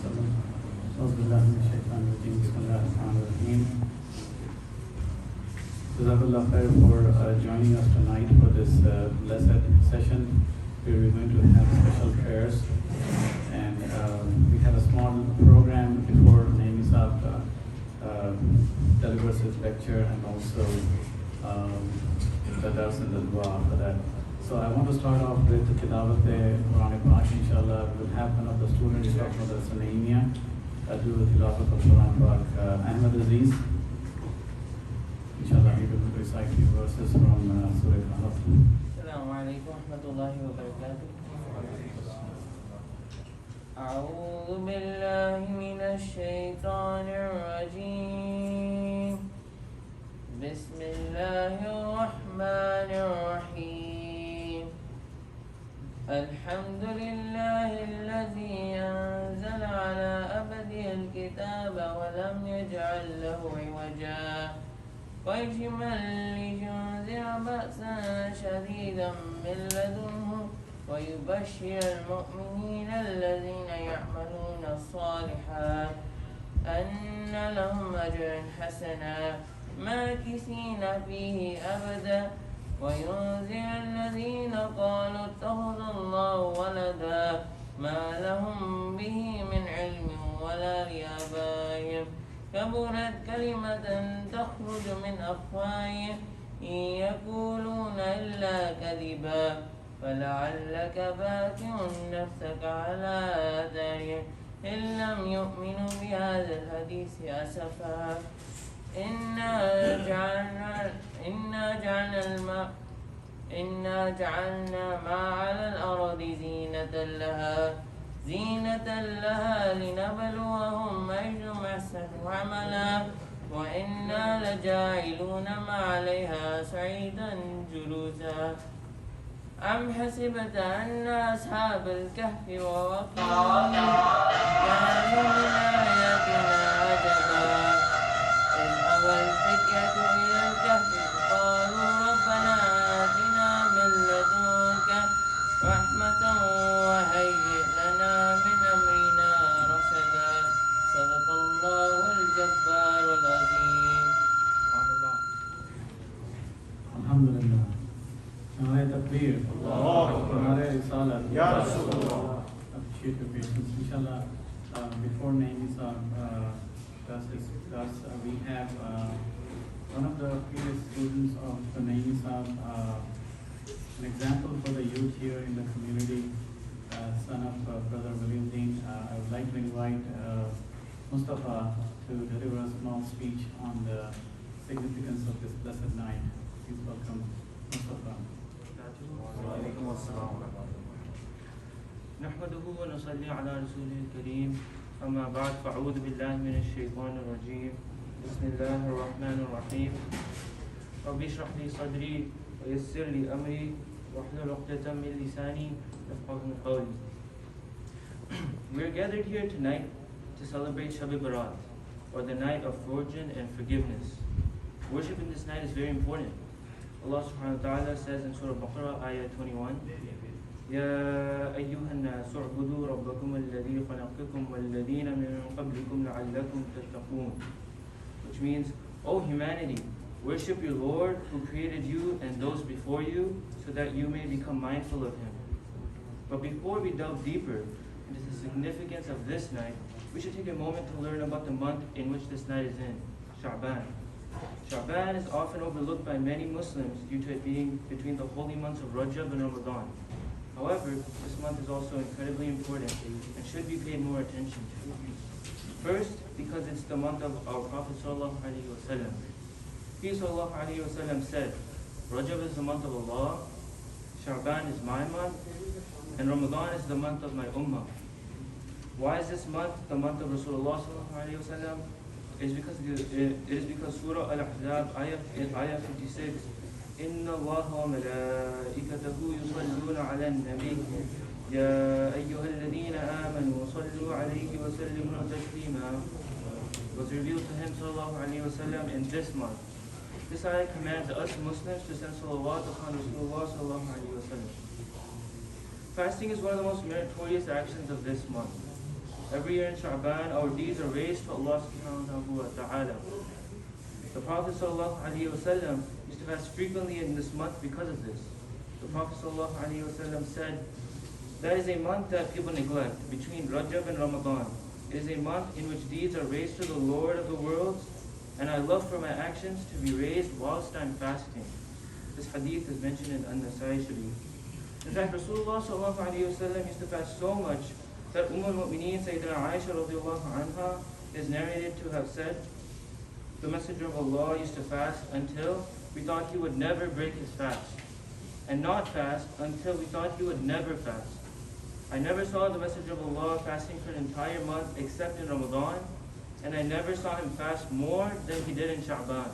وسلم. أعوذ بالله من الشيطان الرجيم. بسم الله الرحمن الرحيم. Jazakallah khair for joining us tonight for this blessed session where we're going to have special prayers, and we have a small program before Naimi Saab delivers his lecture, and also the dars and the dua for that. So I want to start off with Tilawat-e-Quran Pak. Inshallah, we'll have one of the students of Madrasa Naimia do the Tilawat of Quran Pak, Ahmed Aziz. Inshallah, he will recite few verses from Surah Al-Kahf. Assalamu alaikum wa rahmatullahi wa barakatuh. أعوذ بالله من الشيطان الرجيم. بسم الله الرحمن الرحيم. الحمد لله الذي أنزل على عبده الكتاب ولم يجعل له عوجا قيما لينذر بأسا شديدا من لدنه ويبشر المؤمنين الذين يعملون الصالحات أن لهم أجرا حسنا ماكثين فيه أبدا وينذر الذين قالوا اتخذ الله ولدا ما لهم به من علم ولا لآبائهم كبرت كلمة تخرج من أفواههم إن يقولون إلا كذبا فلعلك باكع نفسك على آثارهم إن لم يؤمنوا بهذا الحديث أسفا إنا جعلنا ما على الأرض زينة لها لنبلوهم أيهم أحسن عملا وإنا لجاعلون ما عليها صعيدا جرزا أم حسبت أن أصحاب الكهف والرقيم كانوا من آياتنا عجبا إذ أوى الفتية إلى الكهف قالوا ربنا آتنا من لدنك رحمة وهيئ لنا من أمرنا رشدا صدق الله الجبار العظيم. Alhamdulillah. Nare Takbir. Nare Risalat. Ya Rasulullah. Appreciate your patience. Inshallah, before Naimi Saab does his class, we have one of the previous students of the Naimi Saab, an example for the youth here in the community, son of Brother Waliuddin. I would like to invite Mustafa to deliver a small speech on the significance of this blessed night. Please welcome Mustafa. وعليكم السلام ورحمة الله. نحمده ونصلي على رسوله الكريم. أما بعد فأعوذ بالله من الشيطان الرجيم. بسم الله الرحمن الرحيم. رب اشرح لي صدري ويسر لي أمري واحلل عقدة من لساني يفقهوا قولي. We are gathered here tonight to celebrate Shab-e Barat, or the night of fortune and forgiveness. Worship in this night is very important. Allah subhanahu wa ta'ala says in Surah Baqarah, ayah 21, يَا أَيُّهَا النَّاسُ اعْبُدُوا رَبَّكُمُ الَّذِي خَلَقَكُمْ وَالَّذِينَ مِن قَبْلِكُمْ لَعَلَّكُمْ تَتَّقُونَ. Which means, O humanity, worship your Lord who created you and those before you so that you may become mindful of Him. But before we delve deeper into the significance of this night, we should take a moment to learn about the month in which this night is in, Sha'ban. Sha'ban is often overlooked by many Muslims due to it being between the holy months of Rajab and Ramadan. However, this month is also incredibly important and should be paid more attention to. First, because it's the month of our Prophet ﷺ. He ﷺ said, Rajab is the month of Allah, Sha'ban is my month, and Ramadan is the month of my ummah. Why is this month the month of Rasulullah ﷺ? It is because Surah Al-Ahzab, ayah 56, إِنَّ اللَّهَ وَمَلَائِكَتَهُ يُصَلُّونَ عَلَى النَّبِيِّ يَا أَيُّهَا الَّذِينَ آمَنُوا صَلُّوا عَلَيْهِ وَسَلِّمُوا تَسْلِيمًا was revealed to him sallallahu alaihi wasallam in this month. This ayah commands us Muslims to send salawat upon Rasulullah sallallahu alaihi wasallam. Fasting is one of the most meritorious actions of this month. Every year in Sha'ban, our deeds are raised to Allah subhanahu wa ta'ala. The Prophet sallallahu alaihi wasallam used to fast frequently in this month because of this. The Prophet sallallahu alaihi wasallam said, "That is a month that people neglect, between Rajab and Ramadan. It is a month in which deeds are raised to the Lord of the worlds, and I love for my actions to be raised whilst I'm fasting." This hadith is mentioned in An-Nasai Sharif. In fact, Rasulullah sallallahu alaihi wasallam used to fast so much that al-Mu'mineen Sayyidina Aisha radiallahu anha is narrated to have said, "The Messenger of Allah used to fast until we thought he would never break his fast, and not fast until we thought he would never fast. I never saw the Messenger of Allah fasting for an entire month except in Ramadan, and I never saw him fast more than he did in Sha'ban."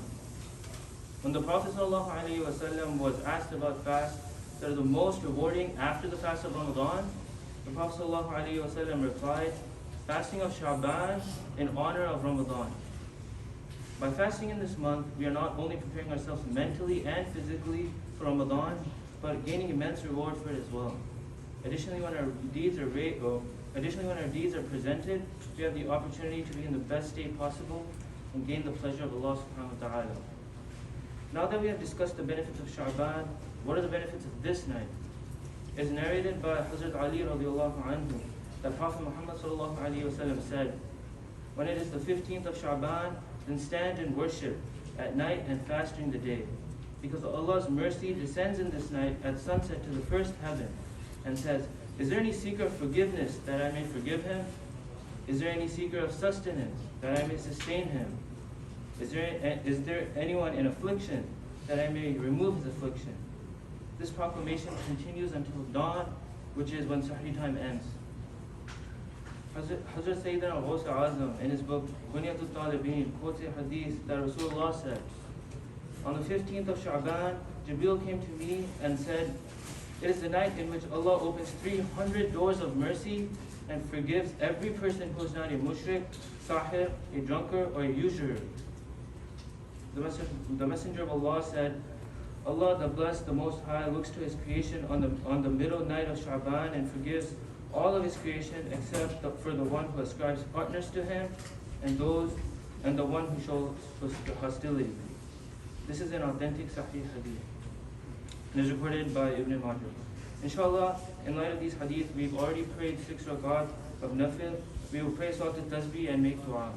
When the Prophet ﷺ was asked about fasts that are the most rewarding after the fast of Ramadan, the Prophet ﷺ replied, "Fasting of Sha'ban in honor of Ramadan." By fasting in this month, we are not only preparing ourselves mentally and physically for Ramadan, but gaining immense reward for it as well. Additionally, when our deeds are presented, we have the opportunity to be in the best state possible and gain the pleasure of Allah subhanahu wa ta'ala. Now that we have discussed the benefits of Sha'ban, what are the benefits of this night? It is narrated by Hazrat Ali radiallahu anhu that Prophet Muhammad sallallahu alaihi wasallam said, "When it is the 15th of Sha'ban, then stand and worship at night and fast during the day, because Allah's mercy descends in this night at sunset to the first heaven and says, 'Is there any seeker of forgiveness that I may forgive him? Is there any seeker of sustenance that I may sustain him? Is there anyone in affliction that I may remove his affliction?' This proclamation continues until dawn, which is when Sahri time ends." Hazrat Sayyidina Ghaus Azam in his book Bunyatul Talibeen quotes a hadith that Rasulullah said, "On the 15th of Sha'ban, Jibreel came to me and said, 'It is the night in which Allah opens 300 doors of mercy and forgives every person who is not a mushrik, sahir, a drunkard, or a usurer.' The Messenger of Allah said, 'Allah the Blessed, the Most High, looks to His creation on the middle night of Sha'ban and forgives all of His creation except for the one who ascribes partners to Him and the one who shows hostility.'" This is an authentic Sahih hadith. It is reported by Ibn Majah. Inshallah, in light of these hadith, we've already prayed 6 rakat of nafil. We will pray Salat al-Tasbih and make dua.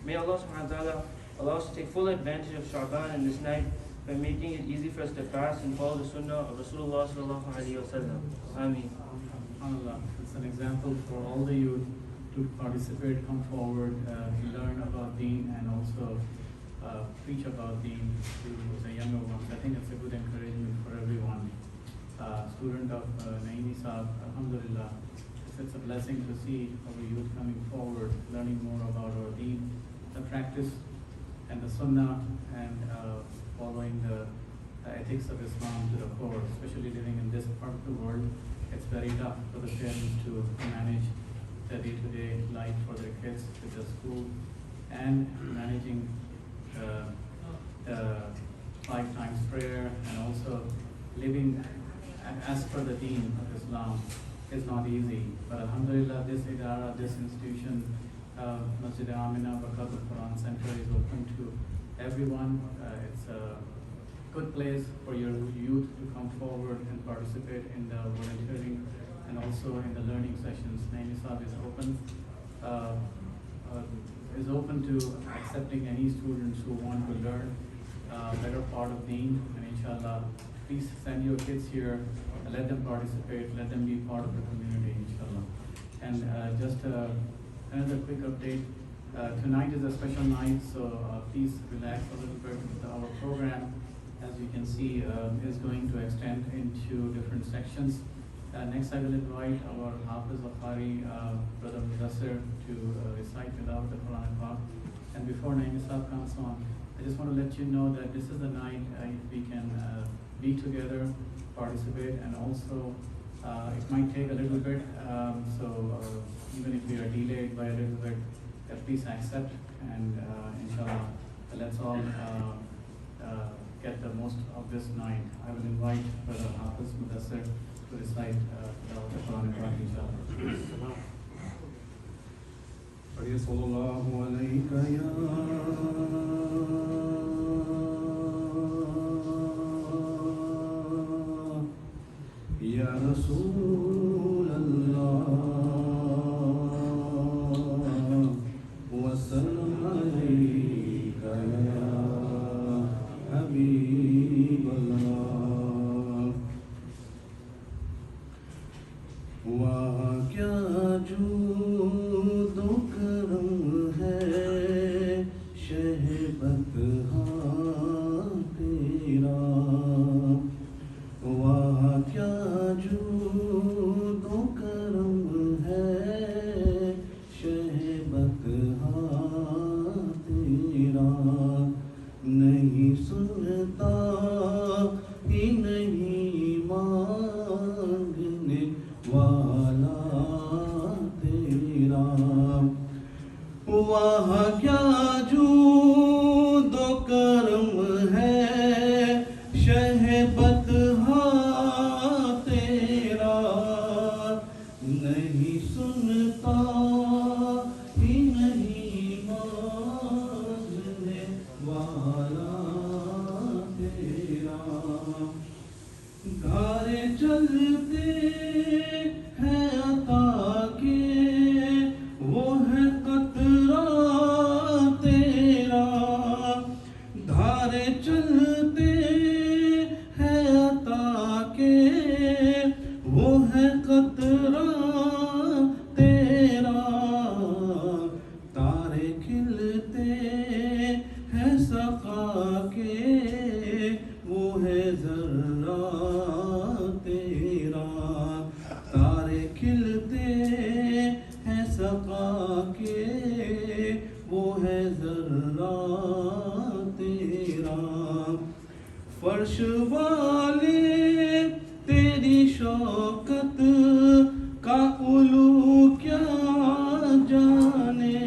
May Allah subhanahu wa ta'ala allow us to take full advantage of Sha'ban in this night by making it easy for us to fast and follow the sunnah of Rasulullah sallallahu alaihi wasallam. Ameen. SubhanAllah, it's an example for all the youth to participate, come forward, learn about Deen, and also preach about Deen to the younger ones. I think it's a good encouragement for everyone. Student of Naimi Saab, Alhamdulillah, it's a blessing to see our youth coming forward, learning more about our Deen, the practice and the Sunnah, and following the ethics of Islam to the core, especially living in this part of the world. It's very tough for the parents to manage the day-to-day life for their kids with the school and managing 5 times prayer and also living as per the Deen of Islam is not easy. But Alhamdulillah, this idara, this institution, Masjid Amina Barakat Quran Center is open to everyone. It's a good place for your youth to come forward and participate in the volunteering and also in the learning sessions. Naimi Saab is open to accepting any students who want to learn better part of Deen, and inshallah, please send your kids here, let them participate, let them be part of the community, inshallah. And just another quick update. Tonight is a special night, so please relax a little bit. Our program, as you can see, is going to extend into different sections. Next, I will invite our Hafiz Afari, Brother Mudassir, to recite without the Quran Pak. And before Naimi Saab comes on, I just want to let you know that this is the night if we can be together, participate, and also it might take a little bit, so even if we are delayed by a little bit, please accept, and inshallah, let's all get the most of this night. I will invite Brother Hafiz Mudassir to recite the Quran, inshallah. صلى الله عليك يا رسول الله وسلم عليك يا حبيب الله وہاں کیا جود و کرم ہے شہبت ہاں تیرا وہاں کیا جود و کرم ہے شہبت ہاں تیرا نہیں سنتا ہی نہیں مانگنے والا تیرا وہاں کیا جود و کرم ہے شہبت ہاں تیرا نہیں سنتا ہی نہیں مانگنے والا تیرا دھارے چلتے ہیں عطا کے وہ ہے قطرہ تیرا دھارے چلتے ہیں عطا کے وہ ہے قطرہ تیرا تارے کھلتے ہیں سقا کے وہ ہے ذرہ تیرا تارے کھلتے ہیں سقا کے وہ ہے ذرہ تیرا فرش والے تیری شوکت کا علو کیا جانے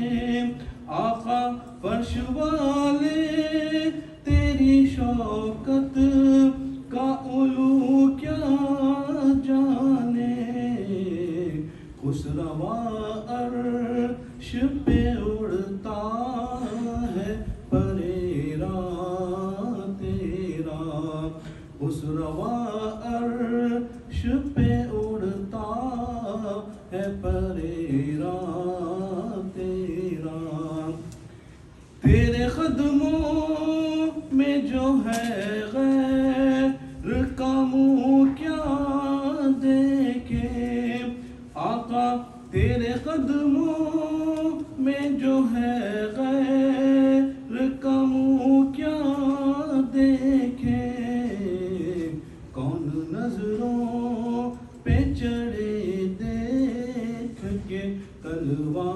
آقا فرش والے تیری شوکت کا علو کیا جانے خسروا عرش پہ اڑتا ہے پریرا تیرا خسروا عرش پہ اڑتا ہے پریرا تیرا تیرے قدموں میں جو ہے غیر کا منہ کیا دیکھے آقا تیرے قدموں میں جو ہے غیر کا منہ کیا دیکھے کون نظروں پہ چڑھے دیکھ کے کلوا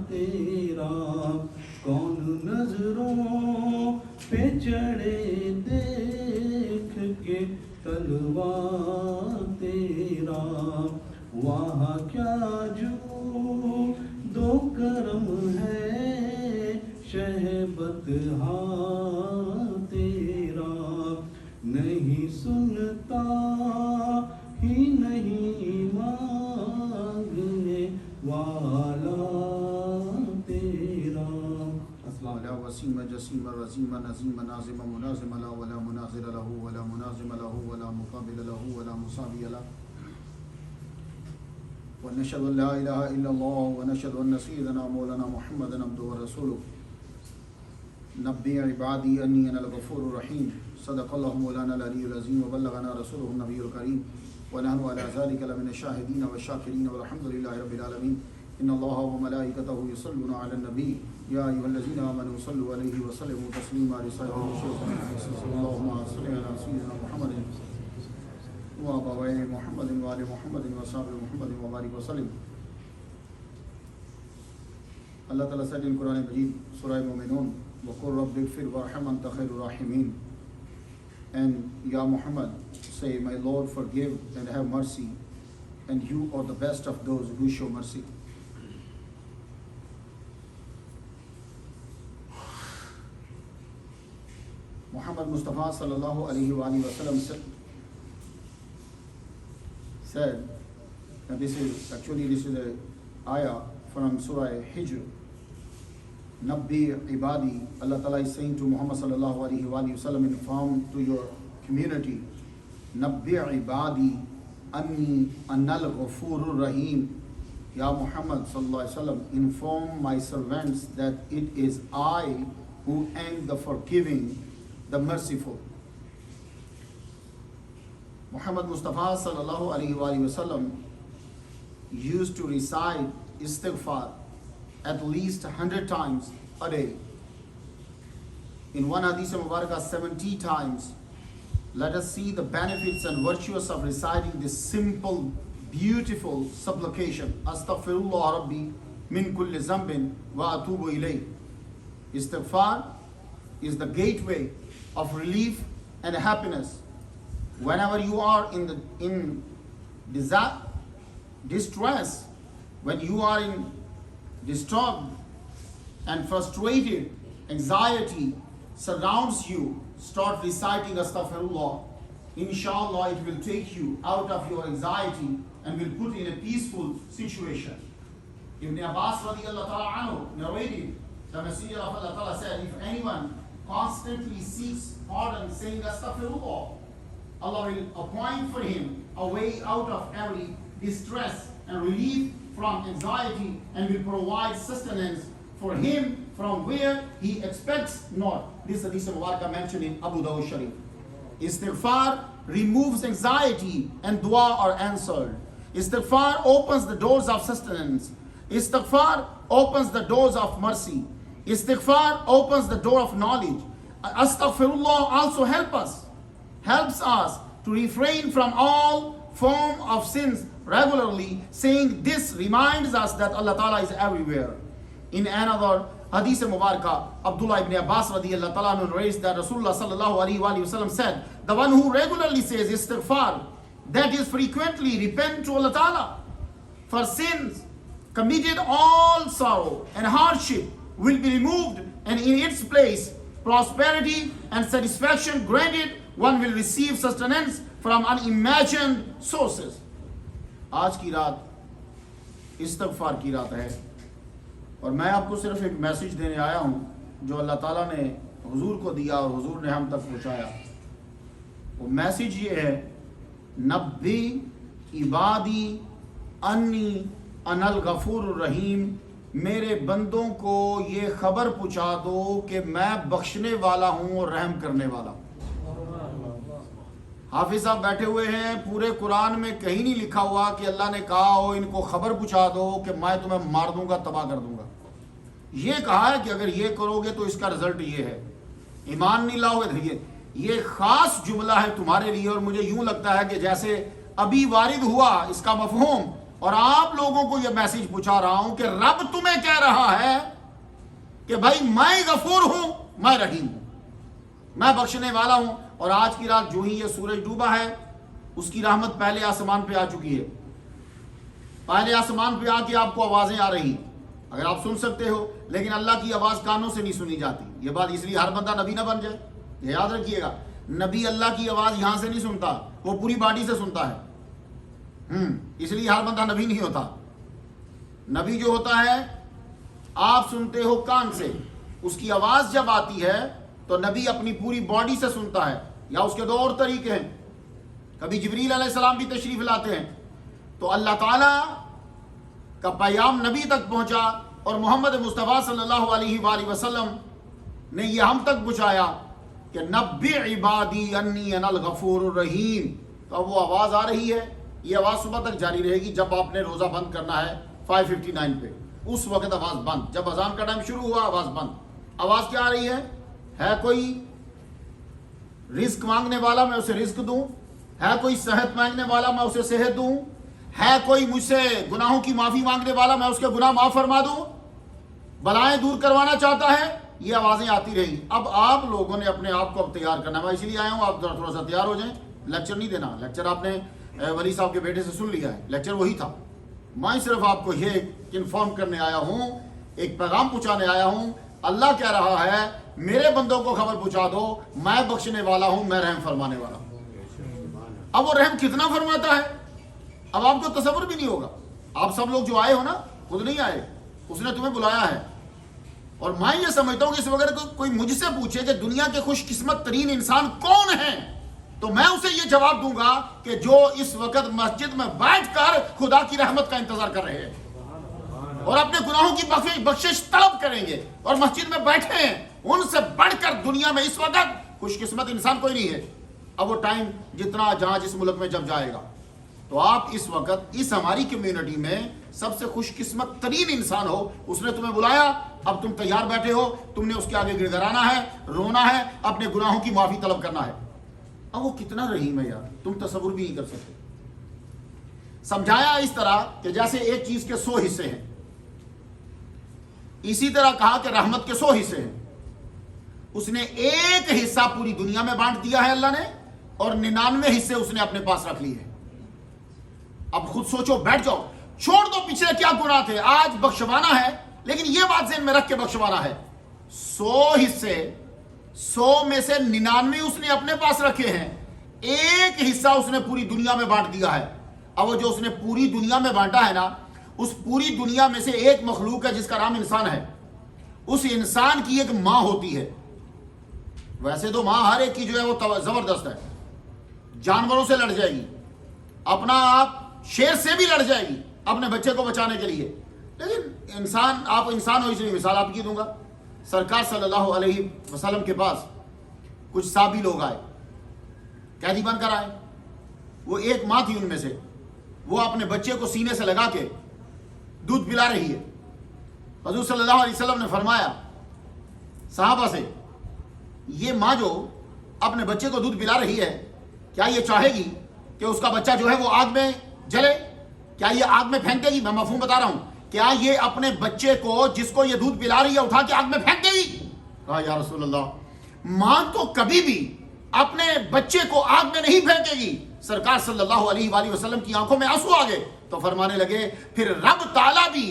تیرا کون نظروں پہ چڑھے دیکھ کے کلوا تیرا وہاں کیا جو دو کرم ہے شہبت ہاں تیرا نہیں سنتا ہی نہیں مانگنے والا تیرا السلام علیہ وسیم جسیم رزیم نظیم نازم منازم لا ولا مناظر له ولا منازم له ولا مقابل له ولا مساوي له ونشهد ان لا اله الا الله ونشهد ان سيدنا مولانا محمدا عبده ورسوله نبئ عبادي اني انا الغفور الرحيم صدق الله مولانا العلي العظيم وبلغنا رسوله النبي الكريم ونحن على ذلك لمن الشاهدين والشاكرين والحمد لله رب العالمين ان الله وملائكته يصلون على النبي يا ايها الذين امنوا صلوا عليه وسلموا تسليما رسالة الشيخ اللهم صل على سيدنا محمد وآبائے محمد وآل محمد وصحاب محمد وبارک وسلم. اللہ تعالیٰ said in Quran Majid, Surah Mu'minun, وَقُلْ رَبِّ اغْفِرْ وَارْحَمْ أَنْتَ خَيْرُ الرَّاحِمِينَ. And Ya Muhammad, say, my Lord, forgive and have mercy, and you are the best of those who show mercy. Muhammad Mustafa sallallahu alayhi wa sallam said, and this is a ayah from Surah Hijr. Nabbi ibadi, Allah Ta'ala is saying to Muhammad sallallahu alaihi wasallam, inform to your community, Nabbi ibadi anni annal ghafurur rahim. Ya Muhammad sallallahu alaihi wasallam, inform my servants that it is I who am the forgiving, the merciful. Muhammad Mustafa sallallahu alaihi wasallam used to recite istighfar at least 100 times a day. In one hadith Mubarakah 70 times. Let us see the benefits and virtues of reciting this simple, beautiful supplication. Astaghfirullah Rabbi min kulli zambin wa atubu ilayh. Istighfar is the gateway of relief and happiness. Whenever you are in distress, when you are in disturbed and frustrated, anxiety surrounds you, start reciting Astaghfirullah. Inshallah, it will take you out of your anxiety and will put in a peaceful situation. Ibn Abbas radiallahu ta'ala anhu narrated, the Messenger of Allah ta'ala said, if anyone constantly seeks pardon saying Astaghfirullah, Allah will appoint for him a way out of every distress and relief from anxiety, and will provide sustenance for him from where he expects not. This hadith Mubarakah mentioned in Abu Dawud Sharif. Istighfar removes anxiety and dua are answered. Istighfar opens the doors of sustenance. Istighfar opens the doors of mercy. Istighfar opens the door of knowledge. Astaghfirullah also helps us to refrain from all form of sins regularly. Saying this reminds us that Allah Ta'ala is everywhere. In another hadith Mubarakah, Abdullah ibn Abbas radiyallahu ta'ala narrates that Rasulullah sallallahu alaihi wasallam said, the one who regularly says istighfar, that is frequently repent to Allah Ta'ala for sins committed, all sorrow and hardship will be removed, and in its place prosperity and satisfaction granted. One will receive sustenance from unimagined sources. آج کی رات استغفار کی رات ہے، اور میں آپ کو صرف ایک میسیج دینے آیا ہوں جو اللہ تعالیٰ نے حضور کو دیا اور حضور نے ہم تک پہنچایا. وہ میسیج یہ ہے، نبی عبادی انی انا الغفور الرحیم، میرے بندوں کو یہ خبر پہنچا دو کہ میں بخشنے والا ہوں اور رحم کرنے والا ہوں. حافظ صاحب بیٹھے ہوئے ہیں، پورے قرآن میں کہیں نہیں لکھا ہوا کہ اللہ نے کہا ہو ان کو خبر پہنچا دو کہ میں تمہیں مار دوں گا، تباہ کر دوں گا. یہ کہا ہے کہ اگر یہ کرو گے تو اس کا رزلٹ یہ ہے، ایمان نہیں لاؤ گے. یہ خاص جملہ ہے تمہارے لیے، اور مجھے یوں لگتا ہے کہ جیسے ابھی وارد ہوا اس کا مفہوم، اور آپ لوگوں کو یہ میسیج پہنچا رہا ہوں کہ رب تمہیں کہہ رہا ہے کہ بھائی میں غفور ہوں، میں رحیم ہوں، میں بخشنے والا ہوں. اور آج کی رات جو ہی یہ سورج ڈوبا ہے، اس کی رحمت پہلے آسمان پہ آ چکی ہے. پہلے آسمان پہ آ کے آپ کو آوازیں آ رہی ہیں، اگر آپ سن سکتے ہو، لیکن اللہ کی آواز کانوں سے نہیں سنی جاتی. یہ بات اس لیے ہر بندہ نبی نہ بن جائے، یہ یاد رکھیے گا. نبی اللہ کی آواز یہاں سے نہیں سنتا، وہ پوری باڈی سے سنتا ہے. اس لیے ہر بندہ نبی نہیں ہوتا. نبی جو ہوتا ہے آپ سنتے ہو کان سے، اس کی آواز جب آتی ہے تو نبی اپنی پوری باڈی سے سنتا ہے. یا اس کے دو اور طریقے ہیں، کبھی جبریل علیہ السلام بھی تشریف لاتے ہیں تو اللہ تعالیٰ کا پیام نبی تک پہنچا، اور محمد مصطفیٰ صلی اللہ علیہ وآلہ وسلم نے یہ ہم تک پہنچایا کہ نبی عبادی انی انا الغفور الرحیم. تو اب وہ آواز آ رہی ہے، یہ آواز صبح تک جاری رہے گی. جب آپ نے روزہ بند کرنا ہے 5:59 پہ، اس وقت آواز بند. جب اذان کا ٹائم شروع ہوا آواز بند. آواز کیا آ رہی ہے کوئی رزق مانگنے والا میں اسے رزق دوں، ہے کوئی صحت مانگنے والا میں اسے صحت دوں، ہے کوئی مجھ سے گناہوں کی معافی مانگنے والا میں اس کے گناہ معاف فرما دوں، بلائیں دور کروانا چاہتا ہے. یہ آوازیں آتی رہی. اب آپ لوگوں نے اپنے آپ کو اب تیار کرنا. میں اسی لیے آیا ہوں، آپ تھوڑا سا تیار ہو جائیں. لیکچر نہیں دینا، لیکچر آپ نے ولی صاحب کے بیٹے سے سن لیا ہے، لیکچر وہی تھا. میں صرف آپ کو یہ انفارم کرنے آیا ہوں، ایک پیغام پہنچانے آیا ہوں. اللہ کہہ رہا ہے میرے بندوں کو خبر پہنچا دو، میں بخشنے والا ہوں، میں رحم فرمانے والا ہوں. اب وہ رحم کتنا فرماتا ہے اب آپ کو تصور بھی نہیں ہوگا. آپ سب لوگ جو آئے ہو نا، خود نہیں آئے، اس نے تمہیں بلایا ہے. اور میں یہ سمجھتا ہوں کہ اس وقت کوئی مجھ سے پوچھے کہ دنیا کے خوش قسمت ترین انسان کون ہیں، تو میں اسے یہ جواب دوں گا کہ جو اس وقت مسجد میں بیٹھ کر خدا کی رحمت کا انتظار کر رہے ہیں اور اپنے گناہوں کی بخشش طلب کریں گے اور مسجد میں بیٹھے ہیں. ان سے بڑھ کر دنیا میں اس وقت خوش قسمت انسان کوئی نہیں ہے. اب وہ ٹائم جتنا جہاں جس ملک میں جب جائے گا، تو آپ اس وقت اس ہماری کمیونٹی میں سب سے خوش قسمت ترین انسان ہو. اس نے تمہیں بلایا، اب تم تیار بیٹھے ہو، تم نے اس کے آگے گڑ گڑانا ہے، رونا ہے، اپنے گناہوں کی معافی طلب کرنا ہے. اب وہ کتنا رحیم ہے یار، تم تصور بھی نہیں کر سکتے. سمجھایا اس طرح کہ جیسے ایک چیز کے 100 حصے ہیں، اسی طرح کہا کہ رحمت کے 100 حصے ہیں. اس نے ایک حصہ پوری دنیا میں بانٹ دیا ہے اللہ نے، اور 99 حصے اس نے اپنے پاس رکھ لیے. اب خود سوچو، بیٹھ جاؤ، چھوڑ دو پچھلے کیا گناہ تھے، آج بخشوانا ہے. لیکن یہ بات ذہن میں رکھ کے بخشوانا ہے. 100 حصے، 100 میں سے 99 اس نے اپنے پاس رکھے ہیں، ایک حصہ اس نے پوری دنیا میں بانٹ دیا ہے. اب وہ جو اس نے پوری دنیا میں بانٹا ہے نا، اس پوری دنیا میں سے ایک مخلوق ہے جس کا نام انسان ہے. اس انسان کی ایک ماں ہوتی ہے. ویسے تو ماں ہر ایک کی جو ہے وہ زبردست ہے، جانوروں سے لڑ جائے گی، اپنا آپ شیر سے بھی لڑ جائے گی اپنے بچے کو بچانے کے لیے. لیکن انسان، آپ انسان ہو، اس لیے مثال آپ کی دوں گا. سرکار صلی اللہ علیہ وسلم کے پاس کچھ صحابی لوگ آئے، قیدی بن کر آئے. وہ ایک ماں تھی ان میں سے، وہ اپنے بچے کو سینے سے لگا کے دودھ پلا رہی ہے. حضور صلی اللہ علیہ وسلم نے فرمایا صحابہ سے، یہ ماں جو اپنے بچے کو دودھ پلا رہی ہے، کیا یہ چاہے گی کہ اس کا بچہ جو ہے وہ آگ میں جلے؟ کیا یہ آگ میں پھینک دے گی؟ میں مفہوم بتا رہا ہوں. کیا یہ اپنے بچے کو جس کو یہ دودھ پلا رہی ہے اٹھا کے آگ میں پھینک دے گی؟ کہا یا رسول اللہ، ماں تو کبھی بھی اپنے بچے کو آگ میں نہیں پھینکے گی. سرکار صلی اللہ علیہ وآلہ وسلم کی آنکھوں میں آنسو آ گئے تو فرمانے لگے پھر رب تعالیٰ بھی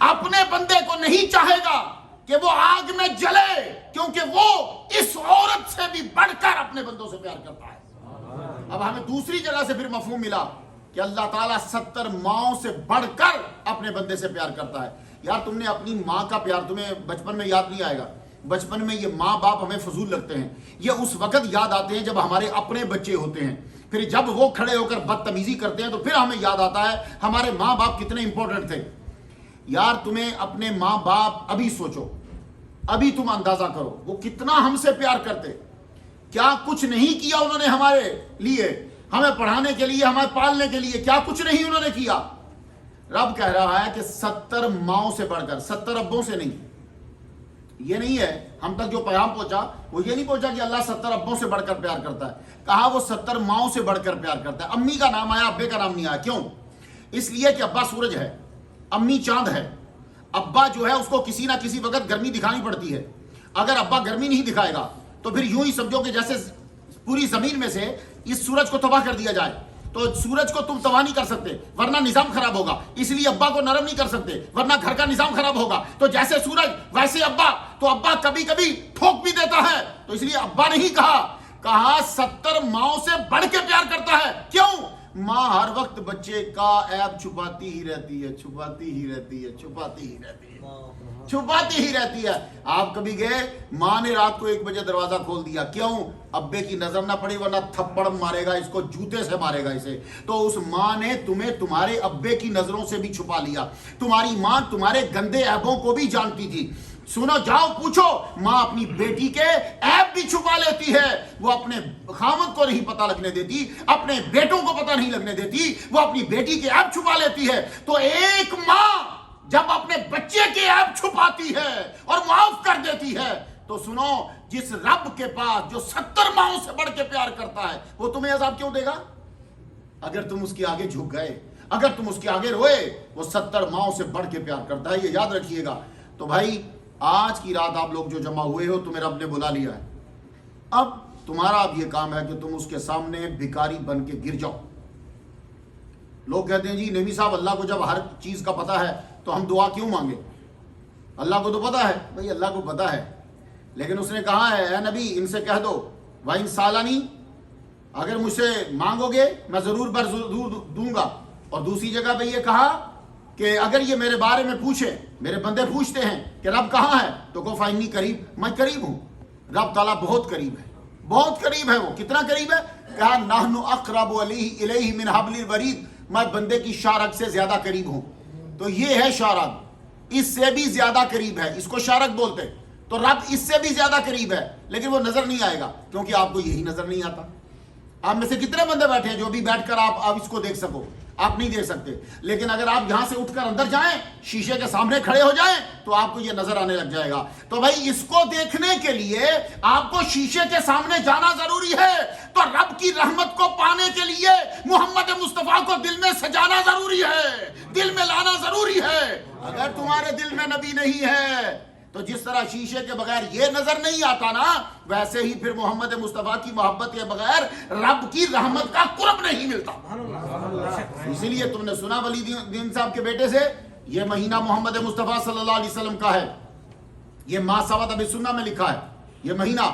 اپنے بندے کو نہیں چاہے گا کہ وہ آگ میں جلے، کیونکہ وہ اس عورت سے بھی بڑھ کر اپنے بندوں سے پیار کرتا ہے. اب ہمیں دوسری جگہ سے پھر مفہوم ملا کہ اللہ تعالیٰ 70 ماؤں سے بڑھ کر اپنے بندے سے پیار کرتا ہے. یار تم نے اپنی ماں کا پیار تمہیں بچپن میں یاد نہیں آئے گا. بچپن میں یہ ماں باپ ہمیں فضول لگتے ہیں، یہ اس وقت یاد آتے ہیں جب ہمارے اپنے بچے ہوتے ہیں. پھر جب وہ کھڑے ہو کر بدتمیزی کرتے ہیں تو پھر ہمیں یاد آتا ہے ہمارے ماں باپ کتنے امپورٹنٹ تھے. یار تمہیں اپنے ماں باپ، ابھی سوچو، ابھی تم اندازہ کرو وہ کتنا ہم سے پیار کرتے. کیا کچھ نہیں کیا انہوں نے ہمارے لیے، ہمیں پڑھانے کے لیے، ہمیں پالنے کے لیے، کیا کچھ نہیں انہوں نے کیا. رب کہہ رہا ہے کہ 70 ماؤں سے بڑھ کر، 70 ابوں سے نہیں. یہ نہیں ہے ہم تک جو پیغام پہنچا وہ یہ نہیں پہنچا کہ اللہ 70 ابوں سے بڑھ کر پیار کرتا ہے. کہا وہ 70 ماؤں سے بڑھ کر پیار کرتا ہے. امی کا نام آیا، ابے کا نام نہیں آیا. کیوں؟ اس لیے کہ ابا سورج ہے، امی چاند ہے. ابا جو ہے اس کو کسی نہ کسی وقت گرمی دکھانی پڑتی ہے. اگر ابا گرمی نہیں دکھائے گا تو پھر یوں ہی سمجھو کہ جیسے پوری زمین میں سے اس سورج کو تباہ کر دیا جائے. تو سورج کو تم تباہ نہیں کر سکتے ورنہ نظام خراب ہوگا، اس لیے ابا کو نرم نہیں کر سکتے ورنہ گھر کا نظام خراب ہوگا. تو جیسے سورج ویسے ابا. تو ابا کبھی کبھی ٹھوک بھی دیتا ہے، تو اس لیے ابا نہیں کہا 70 ماؤں سے بڑھ کے پیار کرتا ہے. کیوں؟ ماں ہر وقت بچے کا عیب چھپاتی ہی رہتی ہے، چھپاتی ہی رہتی ہے، چھپاتی ہی رہتی ہے، چھپاتی ہی رہتی ہے. آپ کبھی گئے، ماں نے رات کو 1 بجے دروازہ کھول دیا، کیوں؟ ابے کی نظر نہ پڑی ورنہ تھپڑ مارے گا اس کو، جوتے سے مارے گا اسے. تو اس ماں نے تمہیں تمہارے ابے کی نظروں سے بھی چھپا لیا. تمہاری ماں تمہارے گندے عیبوں کو بھی جانتی تھی. سنو، جاؤ پوچھو، ماں اپنی بیٹی کے عیب بھی چھپا لیتی ہے. وہ اپنے خاوند کو نہیں پتہ لگنے دیتی، اپنے بیٹوں کو پتہ نہیں لگنے دیتی، وہ اپنی بیٹی کے عیب چھپا لیتی ہے. تو ایک ماں جب اپنے بچے کے عیب چھپاتی ہے اور معاف کر دیتی ہے، تو سنو، جس رب کے پاس جو 70 ماؤں سے بڑھ کے پیار کرتا ہے وہ تمہیں عذاب کیوں دے گا؟ اگر تم اس کے آگے جھک گئے، اگر تم اس کے آگے روئے. وہ 70 ماؤں سے بڑھ کے پیار کرتا ہے، یہ یاد رکھیے گا. تو بھائی آج کی رات آپ لوگ جو جمع ہوئے ہو، تمہیں رب نے بلا لیا ہے. اب تمہارا اب یہ کام ہے کہ تم اس کے سامنے بھکاری بن کے گر جاؤ. لوگ کہتے ہیں جی نبی صاحب اللہ کو جب ہر چیز کا پتہ ہے تو ہم دعا کیوں مانگے؟ اللہ کو تو پتہ ہے. بھائی اللہ کو پتہ ہے، لیکن اس نے کہا ہے اے نبی ان سے کہہ دو وَإِن سَأَلَنِي، اگر مجھ سے مانگو گے میں ضرور بر ضرور دوں گا. اور دوسری جگہ پہ یہ کہا کہ اگر یہ میرے بارے میں پوچھے، میرے بندے پوچھتے ہیں کہ رب کہاں ہے، تو کہو فإنی قریب، میں قریب ہوں۔ رب تعالیٰ بہت قریب ہے، بہت قریب ہے۔ وہ کتنا قریب ہے؟ کہا نحن اقرب الیہ من حبل الورید، میں بندے کی شارک سے زیادہ قریب ہوں۔ تو یہ ہے شارک، اس سے بھی زیادہ قریب ہے، اس کو شارک بولتے۔ تو رب اس سے بھی زیادہ قریب ہے، لیکن وہ نظر نہیں آئے گا کیونکہ آپ کو یہی نظر نہیں آتا۔ آپ میں سے کتنے بندے بیٹھے ہیں جو بھی بیٹھ کر آپ اس کو دیکھ سکو؟ آپ نہیں دیکھ سکتے، لیکن اگر آپ یہاں سے اٹھ کر اندر جائیں، شیشے کے سامنے کھڑے ہو جائیں، تو آپ کو یہ نظر آنے لگ جائے گا۔ تو بھائی اس کو دیکھنے کے لیے آپ کو شیشے کے سامنے جانا ضروری ہے، تو رب کی رحمت کو پانے کے لیے محمد مصطفیٰ کو دل میں سجانا ضروری ہے، دل میں لانا ضروری ہے۔ اگر تمہارے دل میں نبی نہیں ہے تو جس طرح شیشے کے بغیر یہ نظر نہیں آتا نا، ویسے ہی پھر محمد مصطفیٰ کی محبت کے بغیر رب کی رحمت کا قرب نہیں ملتا۔ اسی لیے تم نے سنا ولی دین صاحب کے بیٹے سے، یہ مہینہ محمد مصطفیٰ صلی اللہ علیہ وسلم کا ہے، یہ ما ثبت بالسنہ میں لکھا ہے یہ مہینہ۔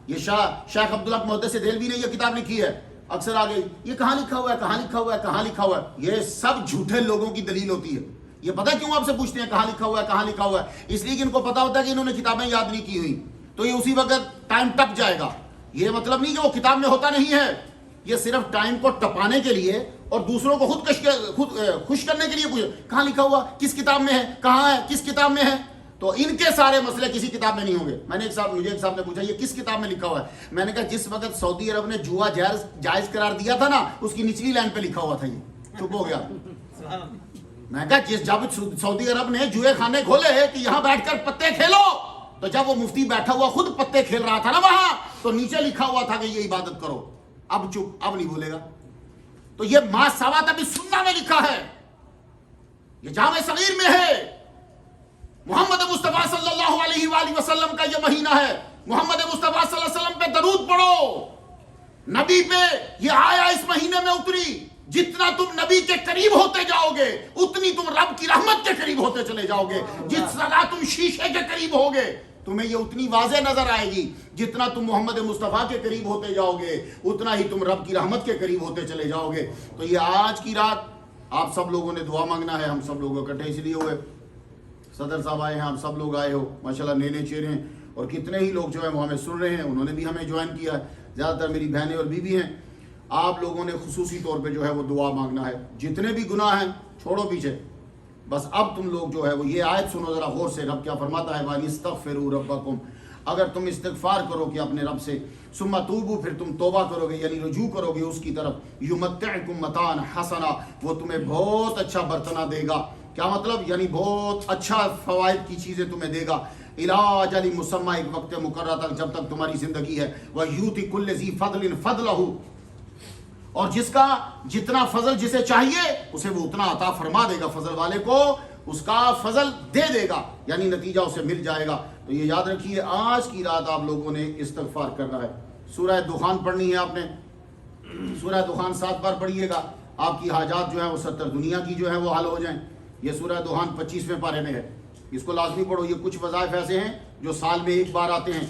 یہ شیخ عبدالحق محدث دہلوی نے یہ کتاب لکھی ہے، اکثر آگے یہ کہاں لکھا ہوا ہے، کہاں لکھا ہوا ہے، کہاں لکھا ہوا ہے، یہ سب جھوٹے لوگوں کی دلیل ہوتی ہے۔ یہ پتہ کیوں آپ سے پوچھتے ہیں کہاں لکھا ہوا ہے، کہاں لکھا ہوا ہے؟ اس لیے کہ ان کو پتا ہوتا ہے کہ انہوں نے کتابیں یاد نہیں کی ہوئی، تو یہ اسی وقت ٹائم ٹپ جائے گا۔ یہ مطلب نہیں کہ وہ کتاب میں ہوتا نہیں ہے، یہ صرف ٹائم کو ٹپانے کے لیے اور دوسروں کو خود خوش کرنے کے لیے پوچھے کہاں لکھا ہوا، کس کتاب میں ہے، کہاں ہے، کس کتاب میں ہے۔ تو ان کے سارے مسئلے کسی کتاب میں نہیں ہوں گے۔ مجھے ایک صاحب نے پوچھا یہ کس کتاب میں لکھا ہوا ہے؟ میں نے کہا جس وقت سعودی عرب نے جوا جائز قرار دیا تھا نا، اس کی نچلی لائن پہ لکھا ہوا تھا، یہ چپ ہو گیا۔ میں نے کہا جب سعودی عرب نے جوئے خانے کھولے کہ یہاں بیٹھ کر پتے کھیلو، تو جب وہ مفتی بیٹھا ہوا خود پتے کھیل رہا تھا نا وہاں، تو نیچے لکھا ہوا تھا کہ یہ عبادت کرو۔ اب چپ، اب نہیں بولے گا۔ تو یہ ما ثبت بالسنہ میں لکھا ہے، یہ جامع صغیر میں ہے۔ محمد مصطفیٰ صلی اللہ علیہ وآلہ وسلم کا یہ مہینہ ہے، محمد مصطفیٰ صلی اللہ علیہ وسلم پہ درود پڑھو۔ نبی پہ یہ آیا اس مہینے میں اتری، جتنا تم نبی کے قریب ہوتے جاؤ گے اتنی تم رب کی رحمت کے قریب ہوتے چلے جاؤ گے۔ جس طرح تم شیشے کے قریب ہوگے تمہیں یہ اتنی واضح نظر آئے گی، جتنا تم محمد مصطفیٰ کے قریب ہوتے جاؤ گے اتنا ہی تم رب کی رحمت کے قریب ہوتے چلے جاؤ گے۔ تو یہ آج کی رات آپ سب لوگوں نے دعا مانگنا ہے، ہم سب لوگ اکٹھے اس لیے ہوئے، صدر صاحب آئے ہیں، ہم سب لوگ آئے ہو، ماشاءاللہ نئے نئے چہرے ہیں، اور کتنے ہی لوگ جو ہیں وہ ہمیں سن رہے ہیں، انہوں نے بھی ہمیں جوائن کیا ہے، زیادہ تر میری بہنیں اور بیوی ہیں۔ آپ لوگوں نے خصوصی طور پہ جو ہے وہ دعا مانگنا ہے، جتنے بھی گناہ ہیں چھوڑو پیچھے، بس اب تم لوگ جو ہے وہ یہ آیت سنو ذرا غور سے، رب کیا فرماتا ہے، وَإِسْتَغْفِرُوا رَبَّكُمْ، اگر تم استغفار کرو کہ اپنے رب سے، ثم توبو، پھر تم توبہ کرو گے یعنی رجوع کرو گے اس کی طرف، یمتعکم متاعا حسنا، وہ تمہیں بہت اچھا برتنا دے گا۔ کیا مطلب؟ یعنی بہت اچھا فوائد کی چیزیں تمہیں دے گا، علاج علی مسمہ، ایک وقت مقررہ تک جب تک تمہاری زندگی ہے، وَيُؤْتِ كُلَّ ذِي فَضْلٍ فَضْلَهُ، اور جس کا جتنا فضل جسے چاہیے اسے وہ اتنا عطا فرما دے گا، فضل والے کو اس کا فضل دے دے گا، یعنی نتیجہ اسے مل جائے گا۔ تو یہ یاد رکھیے آج کی رات آپ لوگوں نے استغفار کرنا ہے۔ سورہ دخان پڑھنی ہے آپ نے، سورہ دخان 7 بار پڑھیے گا، آپ کی حاجات جو ہیں وہ 70 دنیا کی جو ہیں وہ حل ہو جائیں۔ یہ سورہ دخان 25ویں پارے میں ہے، اس کو لازمی پڑھو۔ یہ کچھ وظائف ایسے ہیں جو سال میں ایک بار آتے ہیں،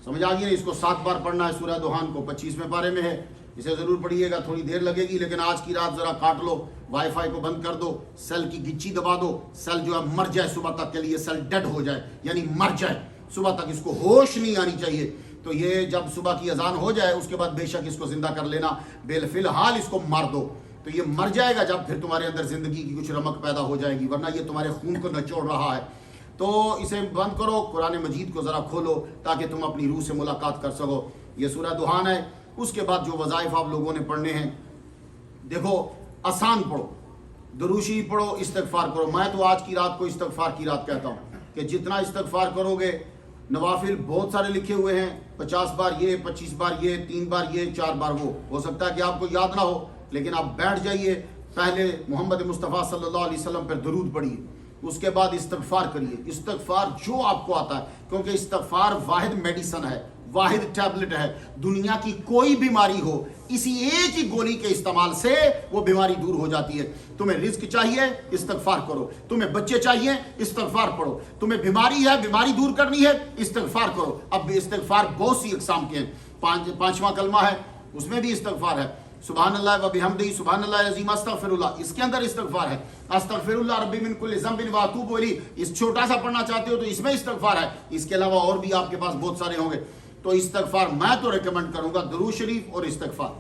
سمجھ آ گئی نا؟ اس کو 7 بار پڑھنا ہے سورہ دخان کو، 25ویں پارے میں ہے، اسے ضرور پڑھیے گا۔ تھوڑی دیر لگے گی لیکن آج کی رات ذرا کاٹ لو، وائی فائی کو بند کر دو، سیل کی گچی دبا دو، سیل جو ہے مر جائے صبح تک کے لیے، سیل ڈیڈ ہو جائے یعنی مر جائے، صبح تک اس کو ہوش نہیں آنی چاہیے۔ تو یہ جب صبح کی اذان ہو جائے اس کے بعد بے شک اس کو زندہ کر لینا، فی الحال اس کو مار دو، تو یہ مر جائے گا جب پھر تمہارے اندر زندگی کی کچھ رمق پیدا ہو جائے گی، ورنہ یہ تمہارے خون کو نچوڑ رہا ہے۔ تو اسے بند کرو، قرآن مجید کو ذرا کھولو تاکہ تم اپنی روح سے ملاقات کر سکو۔ یہ سورہ دخان ہے۔ اس کے بعد جو وظائف آپ لوگوں نے پڑھنے ہیں، دیکھو آسان پڑھو، دروشی پڑھو، استغفار کرو۔ میں تو آج کی رات کو استغفار کی رات کہتا ہوں کہ جتنا استغفار کرو گے، نوافل بہت سارے لکھے ہوئے ہیں، 50 بار یہ، 25 بار یہ، 3 بار یہ، 4 بار وہ، ہو سکتا ہے کہ آپ کو یاد نہ ہو، لیکن آپ بیٹھ جائیے، پہلے محمد مصطفیٰ صلی اللہ علیہ وسلم پر درود پڑھیے، اس کے بعد استغفار کریے، استغفار جو آپ کو آتا ہے، کیونکہ استغفار واحد میڈیسن ہے، واحد ٹیبلٹ ہے۔ دنیا کی کوئی بیماری ہو، اسی ایک ہی گولی کے استعمال سے وہ بیماری دور ہو جاتی ہے۔ تمہیں رزق چاہیے، استغفار کرو، تمہیں بچے چاہیے، استغفار پڑھو، تمہیں بیماری ہے، بیماری دور کرنی ہے، استغفار کرو۔ اب استغفار بہت سی اقسام کے ہیں، 5واں کلمہ ہے اس میں بھی استغفار ہے، سبحان اللہ و بحمدہ سبحان اللہ العظیم استغفراللہ، اس کے اندر استغفار ہے. استغفراللہ ربی من کل ذنب و اتوب الیہ، اس چھوٹا سا پڑھنا چاہتے ہو تو اس میں استغفار ہے. اس کے علاوہ اور بھی آپ کے پاس بہت سارے ہوں گے. تو استغفار میں تو ریکمنڈ کروں گا درود شریف اور استغفار.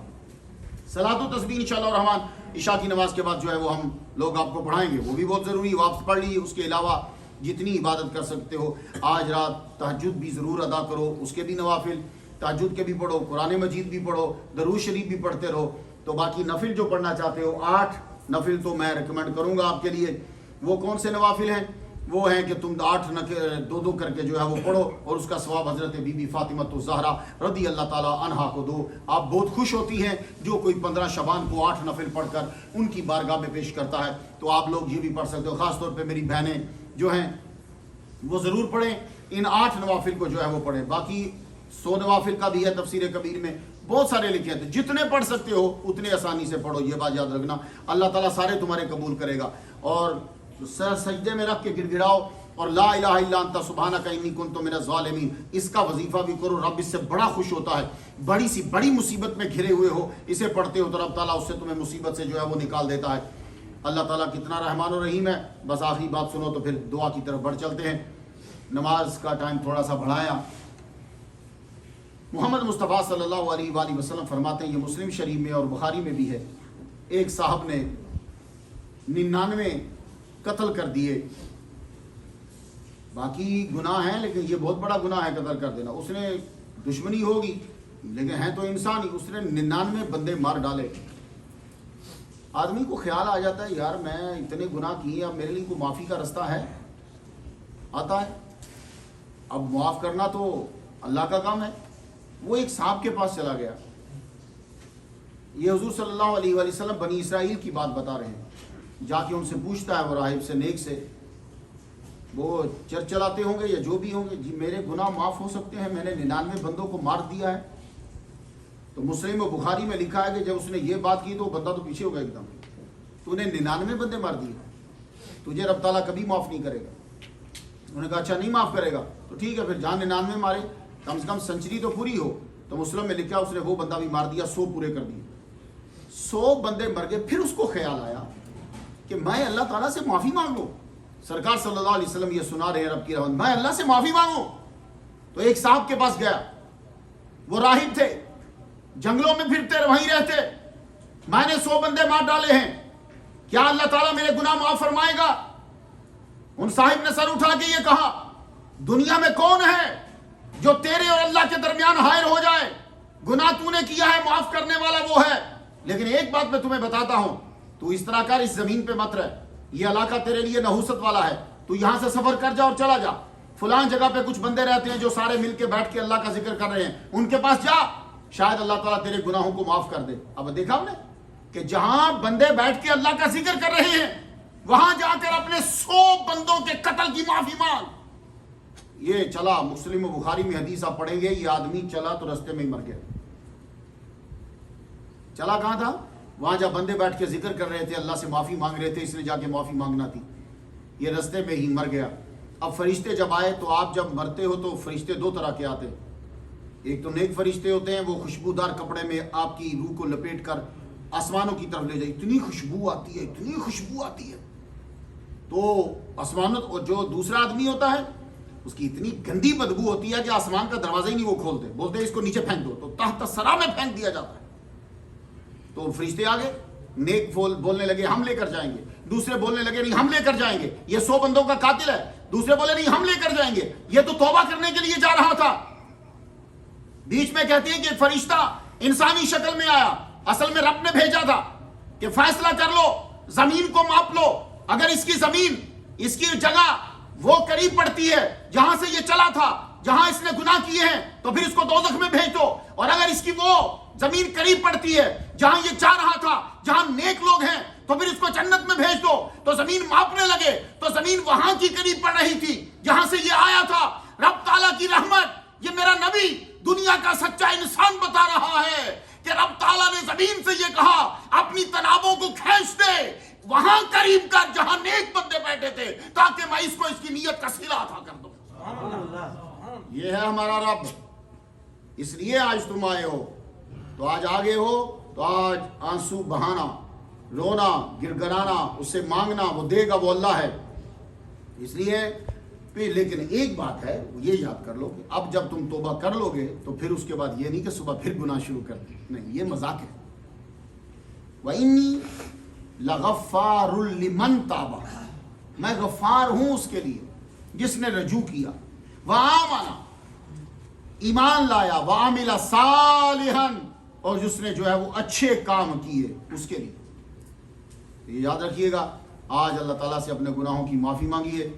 صلاۃ و تسبیح انشاءاللہ الرحمن عشاء کی نماز کے بعد جو ہے وہ ہم لوگ آپ کو پڑھائیں گے، وہ بھی بہت ضروری ہے، وہ آپ پڑھ لیجیے. اس کے علاوہ جتنی عبادت کر سکتے ہو، آج رات تہجد بھی ضرور ادا کرو، اس کے بھی نوافل تہجد کے بھی پڑھو، قرآن مجید بھی پڑھو، درود شریف بھی پڑھتے رہو. تو باقی نفل جو پڑھنا چاہتے ہو 8 نفل تو میں ریکمنڈ کروں گا آپ کے لیے. وہ کون سے نوافل ہیں؟ وہ ہیں کہ تم 8 دو کر کے جو ہے وہ پڑھو، اور اس کا ثواب حضرت بی بی فاطمہ الزہرا رضی اللہ تعالی عنہا کو دو. آپ بہت خوش ہوتی ہیں جو کوئی 15 شعبان کو 8 نفل پڑھ کر ان کی بارگاہ میں پیش کرتا ہے. تو آپ لوگ یہ بھی پڑھ سکتے ہو. خاص طور پہ میری بہنیں جو ہیں وہ ضرور پڑھیں، ان 8 نوافل کو جو ہے وہ پڑھیں. باقی 100 نوافل کا بھی ہے تفسیر کبیر میں، بہت سارے لکھے ہیں. جتنے پڑھ سکتے ہو اتنے آسانی سے پڑھو، یہ بات یاد رکھنا. اللہ تعالیٰ سارے تمہارے قبول کرے گا. اور سر سجدے میں رکھ کے گڑ گڑاؤ اور لا الہ الا انت سبحانک انی کنت من الظالمین، اس کا وظیفہ بھی کرو. رب اس سے بڑا خوش ہوتا ہے. بڑی سی بڑی مصیبت میں گھرے ہوئے ہو، اسے پڑھتے ہو تو رب تعالیٰ اس سے تمہیں مصیبت سے جو ہے وہ نکال دیتا ہے. اللہ تعالیٰ کتنا رحمان و رحیم ہے. بس آخری بات سنو تو پھر دعا کی طرف بڑھ چلتے ہیں. نماز کا ٹائم تھوڑا سا بڑھایا. محمد مصطفیٰ صلی اللہ علیہ وآلہ وسلم فرماتے ہیں، یہ مسلم شریف میں اور بخاری میں بھی ہے، ایک صاحب نے 99 قتل کر دیے. باقی گناہ ہیں لیکن یہ بہت بڑا گناہ ہے قتل کر دینا. اس نے دشمنی ہوگی لیکن ہیں تو انسان ہی. اس نے 99 بندے مار ڈالے. آدمی کو خیال آ جاتا ہے یار میں اتنے گناہ کیے، اب میرے لیے کوئی معافی کا رستہ ہے؟ آتا ہے. اب معاف کرنا تو اللہ کا کام ہے. وہ ایک صاحب کے پاس چلا گیا. یہ حضور صلی اللہ علیہ وآلہ وسلم بنی اسرائیل کی بات بتا رہے ہیں. جا کے ان سے پوچھتا ہے وہ راہب سے، نیک سے، وہ چرچ چلاتے ہوں گے یا جو بھی ہوں گے، جی میرے گناہ معاف ہو سکتے ہیں؟ میں نے 99 بندوں کو مار دیا ہے. تو مسلم و بخاری میں لکھا ہے کہ جب اس نے یہ بات کی تو وہ بندہ تو پیچھے ہو گیا ایک دم. تو نے 99 بندے مار دیے، تجھے رب تعالیٰ کبھی معاف نہیں کرے گا. انہوں نے کہا اچھا نہیں معاف کرے گا تو ٹھیک ہے پھر جہاں 99 مارے کم سے کم سنچری تو پوری ہو. تو مسلم میں لکھا اس نے وہ بندہ بھی مار دیا، 100 پورے کر دیے. 100 بندے مر گئے. پھر اس کو خیال آیا کہ میں اللہ تعالیٰ سے معافی مانگ لوں. سرکار صلی اللہ علیہ وسلم یہ سنا رہے ہیں رب کی رحمت، میں اللہ سے معافی مانگوں. تو ایک صاحب کے پاس گیا، وہ راہب تھے، جنگلوں میں پھرتے وہیں رہتے. میں نے 100 بندے مار ڈالے ہیں، کیا اللہ تعالیٰ میرے گناہ معاف فرمائے گا؟ ان صاحب نے سر اٹھا کے یہ کہا، دنیا میں کون ہے جو تیرے اور اللہ کے درمیان حائل ہو جائے؟ گناہ تو نے کیا ہے، معاف کرنے والا وہ ہے. لیکن ایک بات میں تمہیں بتاتا ہوں، تو اس طرح کر، اس زمین پہ مت رہ. یہ علاقہ تیرے لیے نحوست والا ہے. تو یہاں سے سفر کر جا اور چلا جا. فلان جگہ پہ کچھ بندے رہتے ہیں جو سارے مل کے بیٹھ کے اللہ کا ذکر کر رہے ہیں، ان کے پاس جا، شاید اللہ تعالیٰ تیرے گناہوں کو معاف کر دے. اب دیکھا ہم نے کہ جہاں بندے بیٹھ کے اللہ کا ذکر کر رہے ہیں وہاں جا کر اپنے 100 بندوں کے قتل کی معافی مانگ. یہ چلا. مسلم و بخاری میں حدیث آپ پڑھیں گے، یہ آدمی چلا تو رستے میں ہی مر گیا. چلا کہاں تھا؟ وہاں جب بندے بیٹھ کے ذکر کر رہے تھے، اللہ سے معافی مانگ رہے تھے، اس نے جا کے معافی مانگنا تھی. یہ رستے میں ہی مر گیا. اب فرشتے جب آئے تو آپ جب مرتے ہو تو فرشتے 2 طرح کے آتے. ایک تو نیک فرشتے ہوتے ہیں، وہ خوشبودار کپڑے میں آپ کی روح کو لپیٹ کر آسمانوں کی طرف لے جائے. اتنی خوشبو آتی ہے، اتنی خوشبو آتی ہے. تو آسمانوں، اور جو دوسرا آدمی ہوتا ہے اس کی اتنی گندی بدبو ہوتی ہے کہ آسمان کا دروازہ ہی نہیں وہ کھولتے، بولتے اس کو نیچے پھینک دو، تو تحت سرا میں پھینک دیا جاتا ہے. تو فرشتے آگے نیک بولنے لگے ہم لے کر جائیں گے. دوسرے بولنے لگے نہیں ہم لے کر جائیں گے، یہ 100 بندوں کا قاتل ہے. دوسرے بولے نہیں ہم لے کر جائیں گے، یہ تو توبہ کرنے کے لیے جا رہا تھا. بیچ میں کہتے ہیں کہ فرشتہ انسانی شکل میں آیا، اصل میں رب نے بھیجا تھا کہ فیصلہ کر لو، زمین کو ماپ لو. اگر اس کی زمین، اس کی جگہ وہ قریب پڑتی ہے جہاں سے یہ چلا تھا، جہاں اس نے گناہ کیے ہیں، تو پھر اس کو دوزخ میں بھیج دو. اور اگر اس کی وہ زمین قریب پڑتی ہے جہاں یہ جا رہا تھا، جہاں نیک لوگ ہیں، تو پھر اس کو جنت میں بھیج دو. تو زمین ماپنے لگے تو زمین وہاں کی قریب پڑ رہی تھی جہاں سے یہ آیا تھا. رب تعالیٰ کی رحمت، یہ میرا نبی دنیا کا سچا انسان بتا رہا ہے کہ رب تعالیٰ نے زمین سے یہ کہا اپنی تنابوں کو کھینچ دے، وہاں قریب کر جہاں نیک بندے بیٹھے تھے، تاکہ میں اس کو اس کی نیت کا صلہ عطا کر دوں. یہ ہے ہمارا رب. اس لیے آج تم آئے ہو. تو آج آگے ہو تو آج آنسو بہانا، رونا، گڑگڑانا، اس سے مانگنا، وہ دے گا، وہ اللہ ہے. اس لیے پھر لیکن ایک بات ہے، یہ یاد کر لو کہ اب جب تم توبہ کر لو گے تو پھر اس کے بعد یہ نہیں کہ صبح پھر گناہ شروع کر دیں، نہیں، یہ مذاق ہے. وَإِنِّي لَغَفَّارٌ لِمَنْ تَابَ، میں غفار ہوں اس کے لیے جس نے رجوع کیا، وَآمَنَ، ایمان لایا، وَعَمِلَ صَالِحًا، اور جس نے جو ہے وہ اچھے کام کیے اس کے لیے. یہ یاد رکھیے گا، آج اللہ تعالیٰ سے اپنے گناہوں کی معافی مانگیے.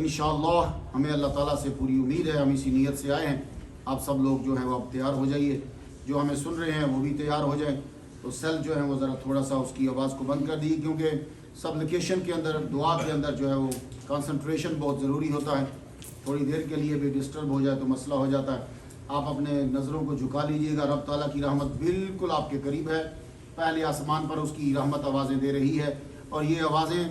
انشاءاللہ ہمیں اللہ تعالیٰ سے پوری امید ہے، ہم اسی نیت سے آئے ہیں. آپ سب لوگ جو ہیں وہ اب تیار ہو جائیے، جو ہمیں سن رہے ہیں وہ بھی تیار ہو جائیں. تو سیل جو ہے وہ ذرا تھوڑا سا اس کی آواز کو بند کر دی، کیونکہ سپلیکیشن کے اندر، دعا کے اندر جو ہے وہ کنسنٹریشن بہت ضروری ہوتا ہے. تھوڑی دیر کے لیے بھی ڈسٹرب ہو جائے تو مسئلہ ہو جاتا ہے. آپ اپنے نظروں کو جھکا لیجئے گا، رب تعالیٰ کی رحمت بالکل آپ کے قریب ہے. پہلے آسمان پر اس کی رحمت آوازیں دے رہی ہے، اور یہ آوازیں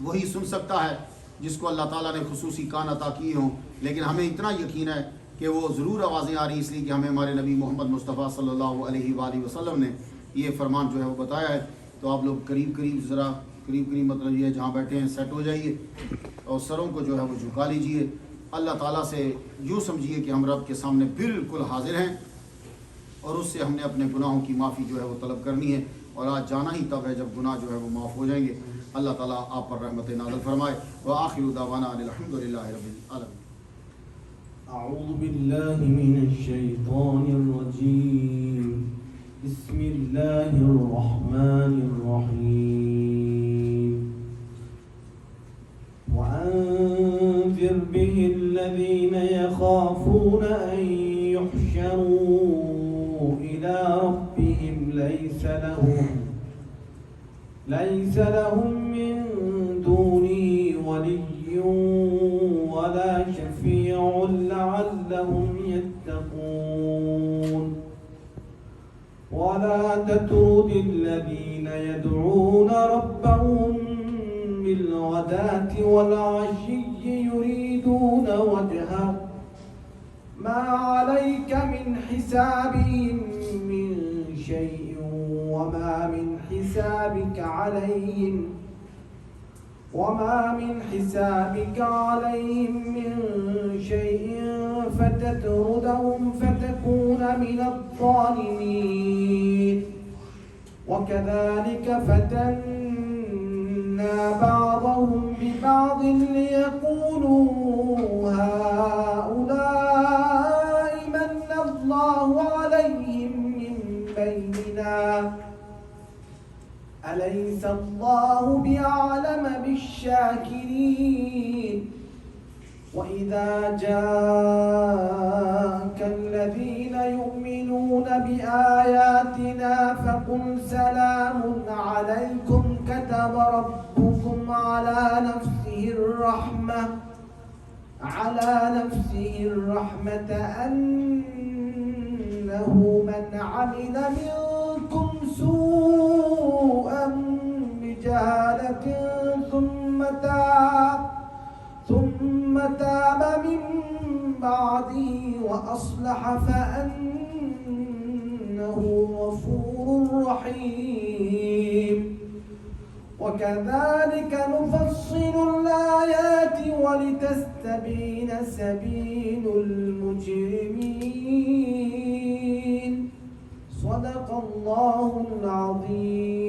وہی سن سکتا ہے جس کو اللہ تعالیٰ نے خصوصی کان عطا کیے ہوں. لیکن ہمیں اتنا یقین ہے کہ وہ ضرور آوازیں آ رہی، اس لیے کہ ہمیں ہمارے نبی محمد مصطفیٰ صلی اللہ علیہ وآلہ وسلم نے یہ فرمان جو ہے وہ بتایا ہے. تو آپ لوگ قریب قریب مطلب یہ جہاں بیٹھے ہیں سیٹ ہو جائیے، اور سروں کو جو ہے وہ جھکا لیجئے. اللہ تعالیٰ سے یوں سمجھیے کہ ہم رب کے سامنے بالکل حاضر ہیں، اور اس سے ہم نے اپنے گناہوں کی معافی جو ہے وہ طلب کرنی ہے. اور آج جانا ہی تب ہے جب گناہ جو ہے وہ معاف ہو جائیں گے. اللہ تعالیٰ آپ پر رحمت نازل فرمائے. وآخر دعوانا الحمد للہ رب العالمین. أعوذ بالله من الشيطان الرجيم. بسم الله الرحمن الرحيم. وأنذر به الذين يخافون أن يحشروا إلى ربهم ليس لهم من دونه ولي ولا شفيع لعلهم يتقون. ولا تطرد الذين يدعون ربهم بالغداة والعشي يريدون وجهه ما عليك من حسابهم من شيء وما من حسابك عليهم من شيء فتطردهم فتكون من الظالمين. وكذلك فتنا بعضهم ببعض ليقولوا هؤلاء من الله عليهم من بيننا أليس الله بأعلم بالشاكرين. وإذا جاءك الذين يؤمنون بآياتنا فقل سلام عليكم كتب ربكم على نفسه الرحمة أنه من عمل منكم سوءا بجهالة ثم تاب من بعده وأصلح فأنه غفور رحيم. وكذلك نفصل الآيات ولتستبين سبيل المجرمين. صدق الله العظيم.